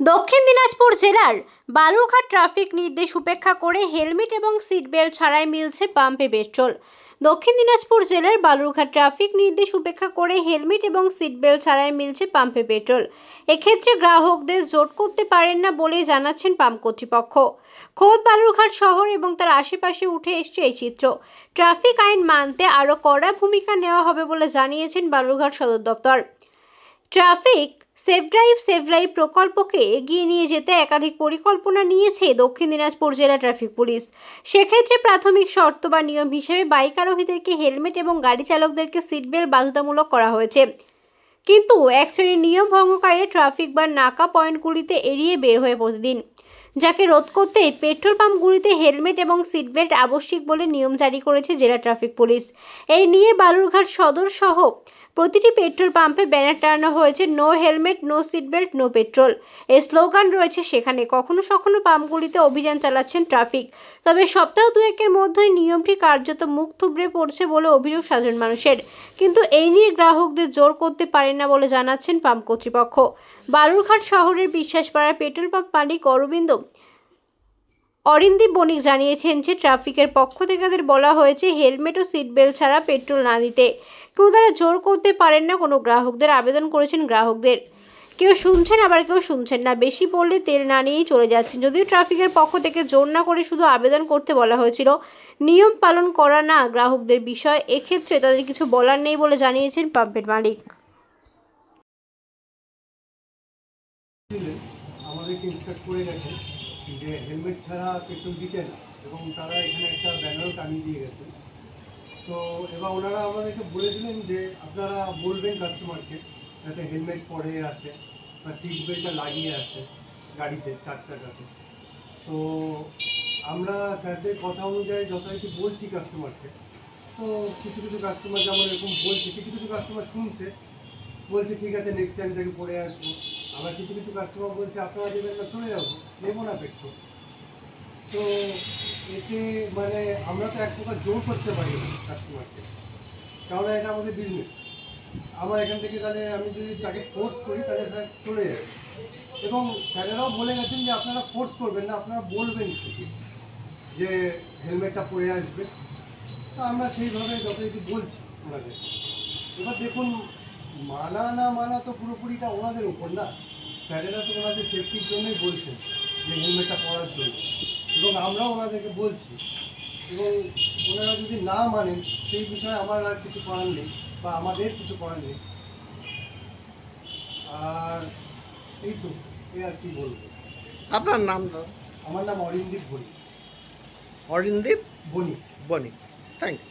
দক্ষিণ দিনাজপুর জেলার বালুরঘাট ট্রাফিক নির্দেশ উপেক্ষা করে হেলমেট এবং সিট বেল্ট ছাড়াই মিলছে পাম্পে পেট্রোল। দক্ষিণ দিনাজপুর জেলার বালুরঘাট ট্রাফিক নির্দেশ উপেক্ষা করে হেলমেট এবং সিট বেল্ট ছাড়াই মিলছে পাম্পে পেট্রোল। এক্ষেত্রে গ্রাহকদের জোট করতে পারেন না বলে জানাচ্ছেন পাম্প কর্তৃপক্ষ। খোদ বালুরঘাট শহর এবং তার আশেপাশে উঠে এসছে এই চিত্র। ট্রাফিক আইন মানতে আরও কড়া ভূমিকা নেওয়া হবে বলে জানিয়েছেন বালুরঘাট সদর দপ্তর। ট্রাফিক সেফ ড্রাইভ প্রকল্পকে এগিয়ে নিয়ে যেতে একাধিক পরিকল্পনা নিয়েছে দক্ষিণ দিনাজপুর জেলা ট্রাফিক পুলিশ। সেক্ষেত্রে প্রাথমিক শর্ত বা নিয়ম হিসেবে বাইক আরোহীদেরকে হেলমেট এবং গাড়ি চালকদেরকে সিট বেল্ট বাধ্যতামূলক করা হয়েছে। কিন্তু এক শ্রেণীর নিয়ম ভঙ্গকারীরা ট্রাফিক বা নাকা পয়েন্টগুলিতে এড়িয়ে বের হয়ে প্রতিদিন, যাকে রোধ করতে পেট্রোল পাম্পগুলিতে হেলমেট এবং সিট বেল্ট আবশ্যিক বলে নিয়ম জারি করেছে জেলা ট্রাফিক পুলিশ। এই নিয়ে বালুরঘাট সদর সহ প্রতিটি পেট্রোল পাম্পে ব্যানার টানানো হয়েছে no helmet no seat belt no petrol. এই স্লোগান রয়েছে সেখানে। কখনো কখনো পাম্পগুলিতে অভিযান চালাচ্ছেন ট্রাফিক, তবে সপ্তাহ দুয়েকের মধ্যেই নিয়মটি কার্যত মুখ থুবড়ে পড়ছে বলে অভিযোগ সাধারণ মানুষের। কিন্তু এই নিয়ে গ্রাহকদের জোর করতে পারেন না বলে জানাচ্ছেন পাম্প কর্তৃপক্ষ। বালুরঘাট শহরের বিশ্বাসপাড়ার পেট্রোল পাম্প মালিক অরিন্দীপ বণিক জানিয়েছেন যে ট্রাফিকের পক্ষ থেকে তাদের বলা হয়েছে হেলমেট ও সিট বেল্ট ছাড়া পেট্রোল না দিতে। কেউ তারা জোর করতে পারেন না কোনো গ্রাহকদের। আবেদন করেছেন গ্রাহকদের, কেউ শুনছেন আবার কেউ শুনছেন না। বেশি পড়লে তেল না নিয়েই চলে যাচ্ছেন। যদিও ট্রাফিকের পক্ষ থেকে জোর না করে শুধু আবেদন করতে বলা হয়েছিল, নিয়ম পালন করা না গ্রাহকদের বিষয়। এক্ষেত্রে তাদের কিছু বলার নেই বলে জানিয়েছেন পাম্পের মালিক। আমাদেরকে ইনস্ট্রাক্ট করে গেছে যে হেলমেট ছাড়া পেট্রোল দিতে না, এবং তারা এখানে একটা ব্যানারও টানিয়ে দিয়ে গেছে। তো এবার ওনারা আমাদেরকে বলেছিলেন যে আপনারা বলবেন কাস্টমারকে যাতে হেলমেট পরে আসে বা সিট বেল্টটা লাগিয়ে আসে গাড়িতে, চার চাকাতে। তো আমরা স্যারদের কথা অনুযায়ী যথারীতি বলছি কাস্টমারকে। তো কিছু কিছু কাস্টমার যেমন এরকম বলছে, কিছু কিছু কাস্টমার শুনছে, বলছে ঠিক আছে নেক্সট টাইম থেকে পরে আসবো। আবার কিছু কিছু কাস্টমার বলছে আপনারা দেবেন না, চলে যাবো, নেবো না পেট্রোল। তো এতে মানে আমরা তো এক প্রকার জোর করতে পারি না কাস্টমারকে, কারণ এটা আমাদের বিজনেস। আমার এখান থেকে তাহলে আমি যদি তাকে ফোর্স করি তাহলে স্যার চলে যাবে। এবং স্যারেরাও বলে গেছেন যে আপনারা ফোর্স করবেন না, আপনারা বলবেন শুধু যে হেলমেটটা পরে আসবে। তো আমরা সেইভাবে যথারীতি বলছি ওনাদের। এবার দেখুন, মানা না মানা তো পুরোপুরিটা ওনাদের উপর না। স্যারেরা তো ওনাদের সেফটির জন্যই বলছেন যে হেলমেটটা পরার জন্য, এবং আমরাও ওনাদেরকে বলছি। এবং ওনারা যদি না মানেন সেই বিষয়ে আমার আর কিছু করার নেই, বা আমাদের কিছু করার নেই। আর এই তো, এই আর কি বলবো। আপনার নাম? আমার নাম অরিন্দীপ বণিক। অরিন্দীপ বণিক। বণিক, থ্যাংক ইউ।